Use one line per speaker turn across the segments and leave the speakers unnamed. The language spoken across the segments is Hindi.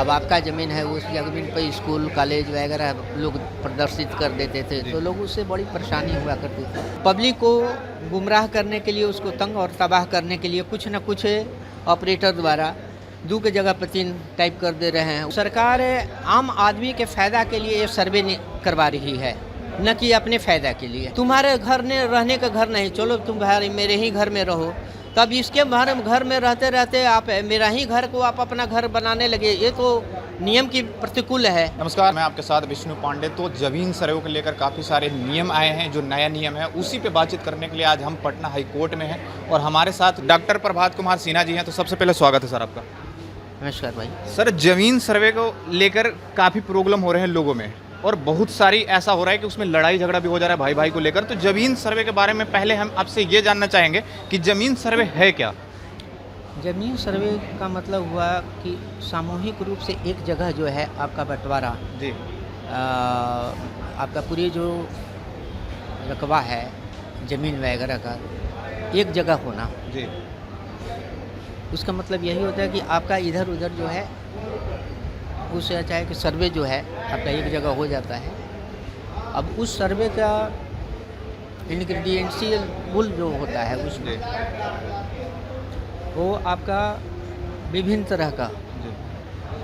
अब आपका ज़मीन है, उस ज़मीन पर स्कूल कॉलेज वगैरह लोग प्रदर्शित कर देते थे, तो लोग उससे बड़ी परेशानी हुआ करती थी। पब्लिक को गुमराह करने के लिए, उसको तंग और तबाह करने के लिए कुछ न कुछ ऑपरेटर द्वारा 2 की जगह पर 3 टाइप कर दे रहे हैं। सरकार आम आदमी के फ़ायदा के लिए ये सर्वे करवा रही है, न कि अपने फ़ायदा के लिए। तुम्हारे घर ने रहने का घर नहीं, चलो तुम भाई मेरे ही घर में रहो, तब इसके घर में रहते रहते आप मेरा ही घर को आप अपना घर बनाने लगे, ये तो नियम की प्रतिकूल है।
नमस्कार, मैं आपके साथ विष्णु पांडे। तो ज़मीन सर्वे को लेकर काफ़ी सारे नियम आए हैं, जो नया नियम है उसी पे बातचीत करने के लिए आज हम पटना हाई कोर्ट में हैं और हमारे साथ डॉक्टर प्रभात कुमार सिन्हा जी हैं। तो सबसे पहले स्वागत है सर आपका।
नमस्कार भाई।
सर, ज़मीन सर्वे को लेकर काफ़ी प्रॉब्लम हो रहे हैं लोगों में और बहुत सारी ऐसा हो रहा है कि उसमें लड़ाई झगड़ा भी हो जा रहा है भाई भाई को लेकर। तो ज़मीन सर्वे के बारे में पहले हम आपसे ये जानना चाहेंगे कि ज़मीन सर्वे है क्या?
ज़मीन सर्वे का मतलब हुआ कि सामूहिक रूप से एक जगह जो है आपका बंटवारा
जी।
आपका पूरी जो रकबा है ज़मीन वगैरह का एक जगह होना,
जी।
उसका मतलब यही होता है कि आपका इधर उधर जो है उससे अच्छा है कि सर्वे जो है आपका एक जगह हो जाता है। अब उस सर्वे का इंग्रेडिएंशियल मूल जो होता है उसमें वो आपका विभिन्न तरह का,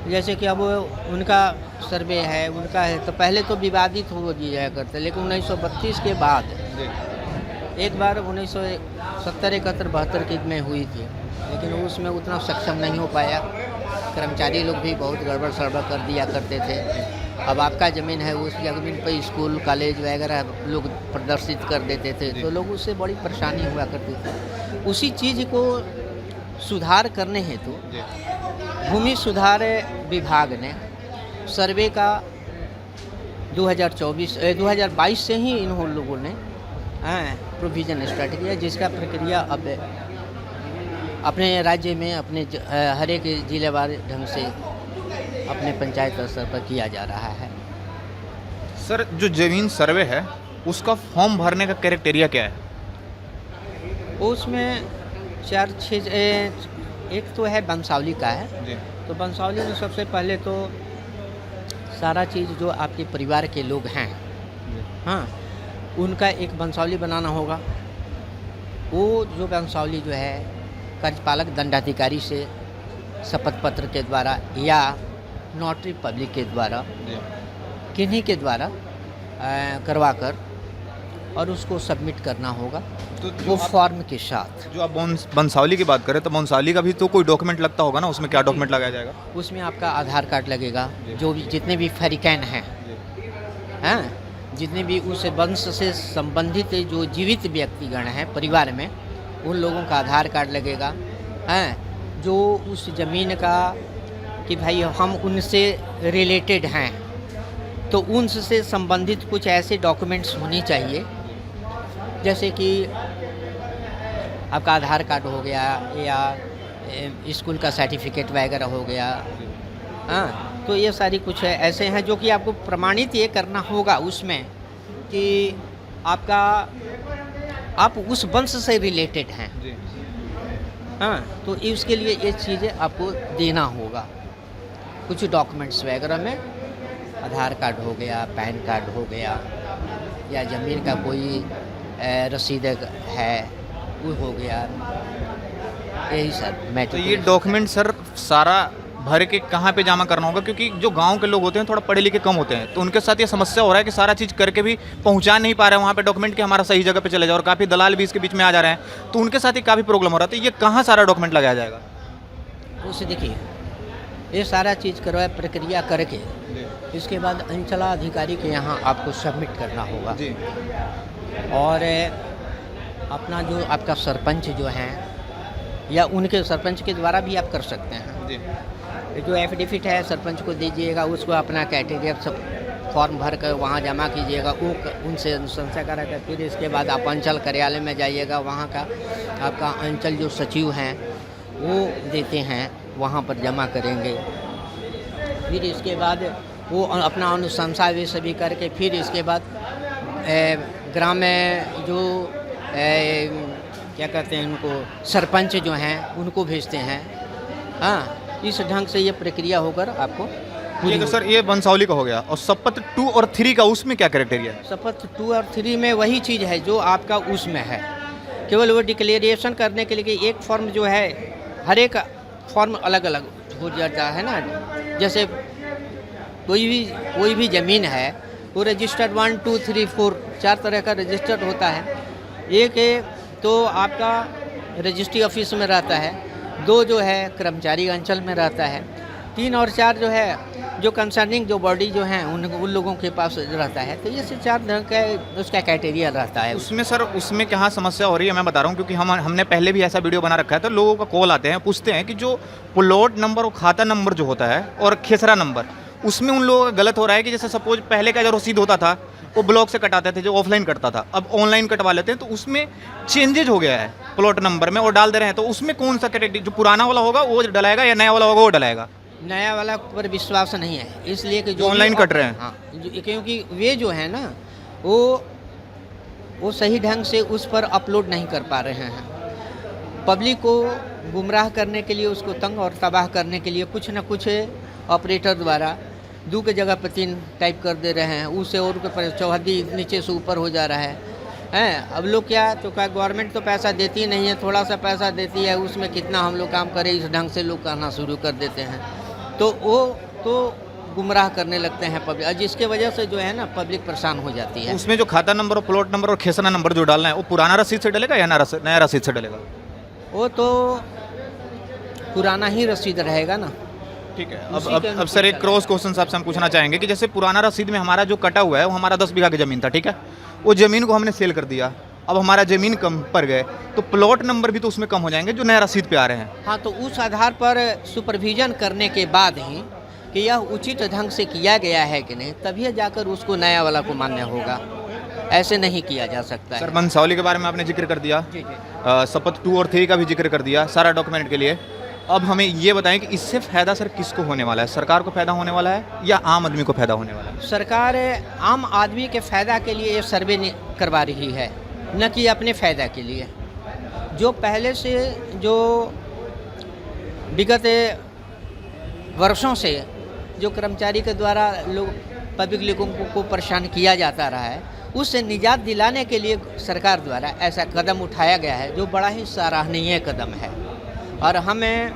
जैसे कि अब उनका सर्वे है, उनका है, तो पहले तो विवादित हो जाया करते, लेकिन 1932 के बाद एक बार 1970-71-72 की में हुई थी, लेकिन उसमें उतना सक्षम नहीं हो पाया। कर्मचारी लोग भी बहुत गड़बड़ सड़बड़ कर दिया करते थे। अब आपका ज़मीन है, उस ज़मीन पर स्कूल कॉलेज वगैरह लोग प्रदर्शित कर देते थे, तो लोग उससे बड़ी परेशानी हुआ करती थी। उसी चीज़ को सुधार करने हेतु भूमि सुधार विभाग ने सर्वे का 2022 से ही इन लोगों ने प्रोविज़न स्टार्ट किया, जिसका प्रक्रिया अब अपने राज्य में अपने हर एक जिलेवार ढंग से अपने पंचायत स्तर पर किया जा रहा है।
सर, जो ज़मीन सर्वे है उसका फॉर्म भरने का क्राइटेरिया क्या है?
उसमें 4-6 एक तो है वंशावली का है
जी।
तो वंशावली में सबसे पहले तो सारा चीज़ जो आपके परिवार के लोग हैं, हाँ, उनका एक वंशावली बनाना होगा। वो जो वंशावली जो है कार्यपालक दंडाधिकारी से शपथ पत्र के द्वारा या नोटरी पब्लिक के द्वारा किन्हीं के द्वारा करवा कर और उसको सबमिट करना होगा,
तो
वो फॉर्म के साथ।
जो आप बंसावली की बात करें तो बंसावली का भी तो कोई डॉक्यूमेंट लगता होगा ना, उसमें क्या डॉक्यूमेंट लगाया जाएगा?
उसमें आपका आधार कार्ड लगेगा, जो भी जितने भी फरीकैन हैं, हाँ, जितने भी उस वंश से संबंधित जो जीवित व्यक्तिगण हैं परिवार में, उन लोगों का आधार कार्ड लगेगा। हैं जो उस ज़मीन का कि भाई हम उनसे रिलेटेड हैं, तो उनसे संबंधित कुछ ऐसे डॉक्यूमेंट्स होने चाहिए, जैसे कि आपका आधार कार्ड हो गया या स्कूल का सर्टिफिकेट वगैरह हो गया। हाँ, तो ये सारी कुछ ऐसे हैं जो कि आपको प्रमाणित ये करना होगा उसमें कि आप उस वंश से रिलेटेड हैं। हाँ, तो इसके लिए ये चीज़ें आपको देना होगा। कुछ डॉक्यूमेंट्स वगैरह में आधार कार्ड हो गया, पैन कार्ड हो गया, या ज़मीन का कोई रसीद है वो हो गया, यही सर मैं
तो ये डॉक्यूमेंट सर सारा भर के कहाँ पे जमा करना होगा? क्योंकि जो गांव के लोग होते हैं थोड़ा पढ़े लिखे कम होते हैं, तो उनके साथ ये समस्या हो रहा है कि सारा चीज़ करके भी पहुंचा नहीं पा रहे हैं वहाँ पे डॉक्यूमेंट कि हमारा सही जगह पे चले जाए, और काफ़ी दलाल भी इसके बीच में आ जा रहे हैं, तो उनके साथ ये काफ़ी प्रॉब्लम हो रहा है। तो ये कहाँ सारा डॉक्यूमेंट लगाया जाएगा?
उसे देखिए, ये सारा चीज़ करवाए प्रक्रिया करके इसके बाद अंचलाधिकारी के यहाँ आपको सबमिट करना होगा
जी।
और अपना जो आपका सरपंच जो हैं या उनके सरपंच के द्वारा भी आप कर सकते हैं
जी।
जो एफिडेविट है सरपंच को दीजिएगा, उसको अपना कैटेगरी सब फॉर्म भर कर वहाँ जमा कीजिएगा, वो उनसे अनुशंसा कराकर फिर इसके बाद आप अंचल कार्यालय में जाइएगा, वहाँ का आपका अंचल जो सचिव हैं वो देते हैं, वहाँ पर जमा करेंगे। फिर इसके बाद वो अपना अनुशंसा वे सभी करके फिर इसके बाद ग्राम में जो क्या कहते हैं उनको सरपंच जो हैं उनको भेजते हैं। हाँ, इस ढंग से ये प्रक्रिया होकर आपको पूरी
ठीक है
होगी।
सर, ये वंशावली का हो गया, और शपथ 2 और 3 का उसमें क्या क्राइटेरिया है?
शपथ 2 और 3 में वही चीज़ है जो आपका उसमें है, केवल वो डिक्लेरेशन करने के लिए कि एक फॉर्म जो है, हर एक फॉर्म अलग अलग हो जाता है ना। जैसे कोई भी ज़मीन है वो रजिस्टर्ड 1 2 3 4 4 तरह का रजिस्टर्ड होता है। एक तो आपका रजिस्ट्री ऑफिस में रहता है, 2 जो है कर्मचारी अंचल में रहता है, 3 और 4 जो है जो कंसर्निंग जो बॉडी जो हैं उन लोगों के पास रहता है। तो ये से 4 ढंग का उसका क्राइटेरिया रहता है।
उसमें सर, उसमें क्या समस्या हो रही है मैं बता रहा हूँ, क्योंकि हमने पहले भी ऐसा वीडियो बना रखा है, तो लोगों का कॉल आते हैं, पूछते हैं कि जो प्लॉट नंबर और खाता नंबर जो होता है और खेसरा नंबर, उसमें उन लोगों का गलत हो रहा है कि जैसे सपोज पहले का जो रसीद होता था वो ब्लॉक से कटाते थे, जो ऑफलाइन कटता था, अब ऑनलाइन कटवा लेते हैं, तो उसमें चेंजेज हो गया है प्लॉट नंबर में और डाल दे रहे हैं। तो उसमें कौन सा क्राइटेरिया, जो पुराना वाला होगा वो डलाएगा या नया वाला होगा वो डलाएगा?
नया वाला पर विश्वास नहीं है, इसलिए कि जो
ऑनलाइन कट रहे हैं।
हाँ, क्योंकि वे जो है ना वो सही ढंग से उस पर अपलोड नहीं कर पा रहे हैं। पब्लिक को गुमराह करने के लिए, उसको तंग और तबाह करने के लिए कुछ न कुछ ऑपरेटर द्वारा 2 की जगह पर 3 टाइप कर दे रहे हैं, उससे और के चौहद्दी नीचे से ऊपर हो जा रहा है। अब लोग क्या, तो क्या गवर्नमेंट तो पैसा देती नहीं है, थोड़ा सा पैसा देती है, उसमें कितना हम लोग काम करें, इस ढंग से लोग करना शुरू कर देते हैं। तो वो तो गुमराह करने लगते हैं पब्लिक, जिसके वजह से जो है ना पब्लिक परेशान हो जाती है।
उसमें जो खाता नंबर और प्लॉट नंबर और खेसरा नंबर जो डालना है वो पुराना रसीद से डलेगा या नया रसीद से डलेगा?
वो तो पुराना ही रसीद रहेगा ना।
ठीक है।
उसी के
अब
अनुकूल
सर एक
चलेगा।
क्रॉस क्वेश्चन आपसे हम पूछना चाहेंगे कि जैसे पुराना रसीद में हमारा जो कटा हुआ है वो हमारा 10 बीघा की ज़मीन था, ठीक है, वो ज़मीन को हमने सेल कर दिया, अब हमारा ज़मीन कम पर गए, तो प्लॉट नंबर भी तो उसमें कम हो जाएंगे जो नया रसीद पे आ रहे हैं।
हाँ, तो उस आधार पर सुपरविजन करने के बाद ही कि यह उचित ढंग से किया गया है कि नहीं, तभी जाकर उसको नया वाला को मान्य होगा, ऐसे नहीं किया जा सकता
सर
है।
वंशावली के बारे में आपने जिक्र कर दिया,
जी जी।
शपथ 2 और 3 का भी जिक्र कर दिया, सारा डॉक्यूमेंट के लिए। अब हमें ये बताएं कि इससे फ़ायदा सर किसको होने वाला है? सरकार को फ़ायदा होने वाला है या आम आदमी को फ़ायदा होने वाला है?
सरकार आम आदमी के फ़ायदा के लिए ये सर्वे करवा रही है, न कि अपने फ़ायदा के लिए। जो पहले से जो विगत वर्षों से जो कर्मचारी के द्वारा लोग पब्लिक लोगों को परेशान किया जाता रहा है, उससे निजात दिलाने के लिए सरकार द्वारा ऐसा कदम उठाया गया है, जो बड़ा ही सराहनीय कदम है। और हमें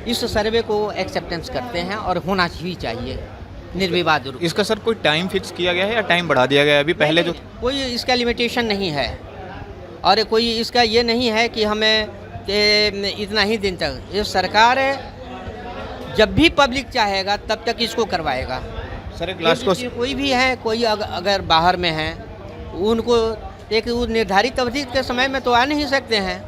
इस सर्वे को एक्सेप्टेंस करते हैं और होना भी चाहिए निर्विवाद रूप।
इसका सर कोई टाइम फिक्स किया गया है या टाइम बढ़ा दिया गया है? अभी पहले जो
कोई इसका लिमिटेशन नहीं है, और कोई इसका ये नहीं है कि हमें इतना ही दिन तक, ये सरकार जब भी पब्लिक चाहेगा तब तक इसको करवाएगा।
सर एक लास्ट क्वेश्चन,
कोई भी है, कोई अगर बाहर में है, उनको एक निर्धारित अवधि के समय में तो आ नहीं सकते हैं,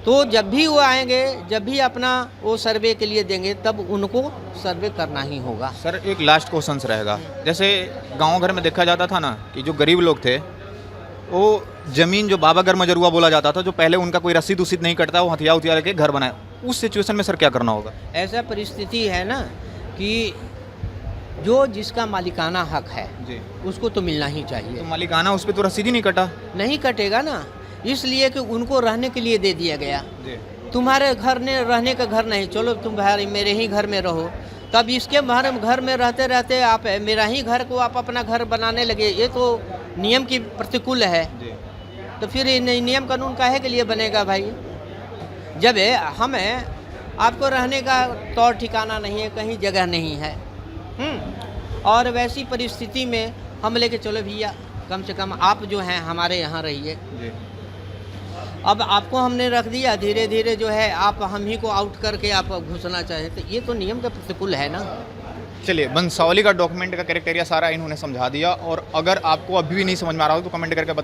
तो जब भी वो आएंगे, जब भी अपना वो सर्वे के लिए देंगे, तब उनको सर्वे करना ही होगा।
सर एक लास्ट क्वेश्चन रहेगा, जैसे गांव घर में देखा जाता था ना कि जो गरीब लोग थे वो ज़मीन जो बाबा घर मजरुआ बोला जाता था, जो पहले उनका कोई रसीद उसीद नहीं कटता, वो हथियार उथियार के घर बनाए, उस सिचुएशन में सर क्या करना होगा?
ऐसा परिस्थिति है ना कि जो जिसका मालिकाना हक है
जी,
उसको तो मिलना ही
तो
चाहिए।
मालिकाना उस पर तो रसीद ही नहीं कटा।
नहीं कटेगा ना, इसलिए कि उनको रहने के लिए दे दिया गया।
जी,
तुम्हारे घर ने रहने का घर नहीं, चलो तुम भाई मेरे ही घर में रहो, तब इसके घर में रहते रहते आप मेरा ही घर को आप अपना घर बनाने लगे, ये तो नियम की प्रतिकूल है।
जी,
तो फिर ये नियम कानून काहे के लिए बनेगा भाई? जब हमें आपको रहने का तौर ठिकाना नहीं है, कहीं जगह नहीं है, और वैसी परिस्थिति में हम लेके चलो भैया, कम से कम आप जो हैं हमारे यहाँ रहिए।
जी।
अब आपको हमने रख दिया, धीरे धीरे जो है आप हम ही को आउट करके आप घुसना चाहें, तो ये तो नियम के प्रतिकूल है ना।
चलिए, वंशावली का डॉक्यूमेंट का क्राइटेरिया सारा इन्होंने समझा दिया, और अगर आपको अभी भी नहीं समझ में आ रहा हो तो कमेंट करके